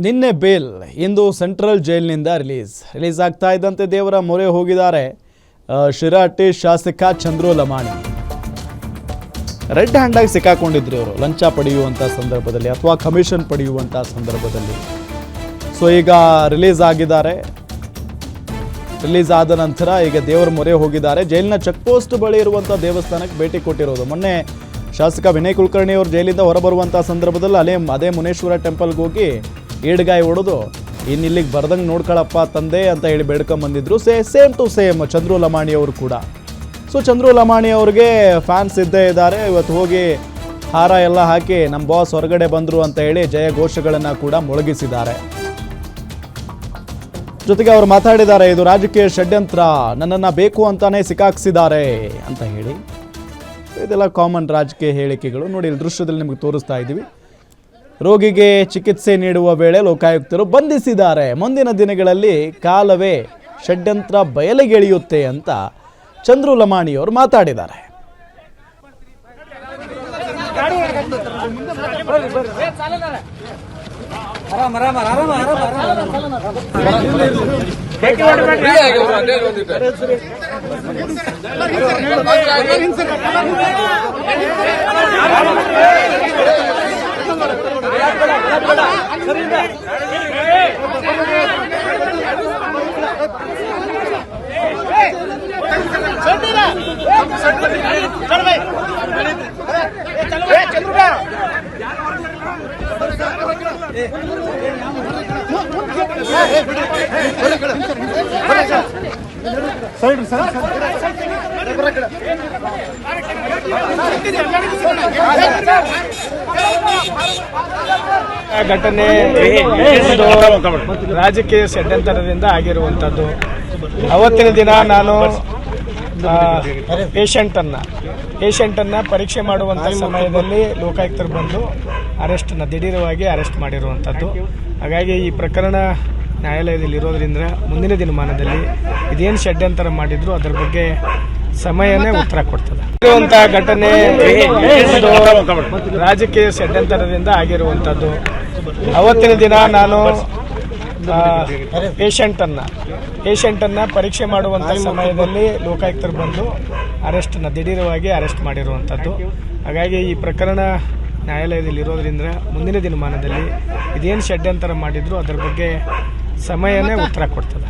ನಿನ್ನೆ ಬೇಲ್ ಇಂದು ಸೆಂಟ್ರಲ್ ಜೈಲಿನಿಂದ ರಿಲೀಸ್ ಆಗ್ತಾ ಇದ್ದಂತೆ ದೇವರ ಮೊರೆ ಹೋಗಿದ್ದಾರೆ ಶಿರಾಟಿ ಶಾಸಕ ಚಂದ್ರು ಲಮಾಣಿ. ರೆಡ್ ಹ್ಯಾಂಡ್ ಆಗಿ ಸಿಕ್ಕಾಕೊಂಡಿದ್ರು ಇವರು ಲಂಚ ಪಡೆಯುವಂಥ ಸಂದರ್ಭದಲ್ಲಿ ಅಥವಾ ಕಮಿಷನ್ ಪಡೆಯುವಂಥ ಸಂದರ್ಭದಲ್ಲಿ. ಸೊ ಈಗ ರಿಲೀಸ್ ಆಗಿದ್ದಾರೆ. ರಿಲೀಸ್ ಆದ ನಂತರ ಈಗ ದೇವರ ಮೊರೆ ಹೋಗಿದ್ದಾರೆ. ಜೈಲಿನ ಚೆಕ್ ಪೋಸ್ಟ್ ಬಳಿ ಇರುವಂಥ ದೇವಸ್ಥಾನಕ್ಕೆ ಭೇಟಿ ಕೊಟ್ಟಿರೋದು. ಮೊನ್ನೆ ಶಾಸಕ ವಿನಯ್ ಕುಲಕರ್ಣಿ ಅವರು ಜೈಲಿಂದ ಹೊರಬರುವಂಥ ಸಂದರ್ಭದಲ್ಲಿ ಅದೇ ಮುನೇಶ್ವರ ಟೆಂಪಲ್ಗೆ ಹೋಗಿ ಈಡ್ಗಾಯಿ ಹೊಡೆದು ಇಲ್ಲಿಗೆ ಬರ್ದಂಗೆ ನೋಡ್ಕೊಳ್ಳಪ್ಪ ತಂದೆ ಅಂತ ಹೇಳಿ ಬೇಡ್ಕೊಂಬಂದಿದ್ರು. Same to same Chandru Lamani ಅವರು ಕೂಡ. ಸೊ ಚಂದ್ರು ಲಮಾಣಿ ಅವ್ರಿಗೆ ಫ್ಯಾನ್ಸ್ ಇದ್ದೇ ಇದ್ದಾರೆ. ಇವತ್ತು ಹೋಗಿ ಹಾರ ಎಲ್ಲ ಹಾಕಿ ನಮ್ಮ ಬಾಸ್ ಹೊರಗಡೆ ಬಂದರು ಅಂತ ಹೇಳಿ ಜಯ ಘೋಷಗಳನ್ನು ಕೂಡ ಮೊಳಗಿಸಿದ್ದಾರೆ. ಜೊತೆಗೆ ಅವರು ಮಾತಾಡಿದ್ದಾರೆ, ಇದು ರಾಜಕೀಯ ಷಡ್ಯಂತ್ರ, ನನ್ನನ್ನು ಬೇಕು ಅಂತಾನೆ ಸಿಕ್ಕಾಕ್ಸಿದ್ದಾರೆ ಅಂತ ಹೇಳಿ. ಇದೆಲ್ಲ ಕಾಮನ್ ರಾಜಕೀಯ ಹೇಳಿಕೆಗಳು. ನೋಡಿ, ಇಲ್ಲಿ ದೃಶ್ಯದಲ್ಲಿ ನಿಮಗೆ ತೋರಿಸ್ತಾ ಇದ್ದೀವಿ. ರೋಗಿಗೆ ಚಿಕಿತ್ಸೆ ನೀಡುವ ವೇಳೆ ಲೋಕಾಯುಕ್ತರು ಬಂಧಿಸಿದ್ದಾರೆ. ಮುಂದಿನ ದಿನಗಳಲ್ಲಿ ಕಾಲವೇ ಷಡ್ಯಂತ್ರ ಬಯಲಿಗೆಳೆಯುತ್ತೆ ಅಂತ ಚಂದ್ರು ಲಮಾಣಿಯವರು ಮಾತಾಡಿದ್ದಾರೆ. ಘಟನೆ ರಾಜಕೀಯ ಷಡ್ಯಂತ್ರದಿಂದ ಆಗಿರುವಂಥದ್ದು. ಅವತ್ತಿನ ದಿನ ನಾನು ಪೇಷಂಟನ್ನು ಪರೀಕ್ಷೆ ಮಾಡುವಂಥ ಸಮಯದಲ್ಲಿ ಲೋಕಾಯುಕ್ತರು ಬಂದು ದಿಢೀರವಾಗಿ ಅರೆಸ್ಟ್ ಮಾಡಿರುವಂಥದ್ದು. ಹಾಗಾಗಿ ಈ ಪ್ರಕರಣ ನ್ಯಾಯಾಲಯದಲ್ಲಿ ಇರೋದ್ರಿಂದ ಮುಂದಿನ ದಿನಮಾನದಲ್ಲಿ ಇದೇನು ಷಡ್ಯಂತ್ರ ಮಾಡಿದ್ರು ಅದರ ಬಗ್ಗೆ ಸಮಯನೇ ಉತ್ತರ ಕೊಡ್ತದೆ. ಇರುವಂತಹ ಘಟನೆ ರಾಜಕೀಯ ಷಡ್ಯಂತ್ರದಿಂದ ಆಗಿರುವಂಥದ್ದು. ಅವತ್ತಿನ ದಿನ ನಾನು ಪೇಷಂಟನ್ನು ಪರೀಕ್ಷೆ ಮಾಡುವಂಥ ಸಮಯದಲ್ಲಿ ಲೋಕಾಯುಕ್ತರು ಬಂದು ದಿಢೀರವಾಗಿ ಅರೆಸ್ಟ್ ಮಾಡಿರುವಂಥದ್ದು. ಹಾಗಾಗಿ ಈ ಪ್ರಕರಣ ನ್ಯಾಯಾಲಯದಲ್ಲಿ ಇರೋದ್ರಿಂದ ಮುಂದಿನ ದಿನಮಾನದಲ್ಲಿ ಇದೇನು ಷಡ್ಯಂತ್ರ ಮಾಡಿದ್ರು ಅದರ ಬಗ್ಗೆ ಸಮಯನೇ ಉತ್ತರ ಕೊಡ್ತದೆ.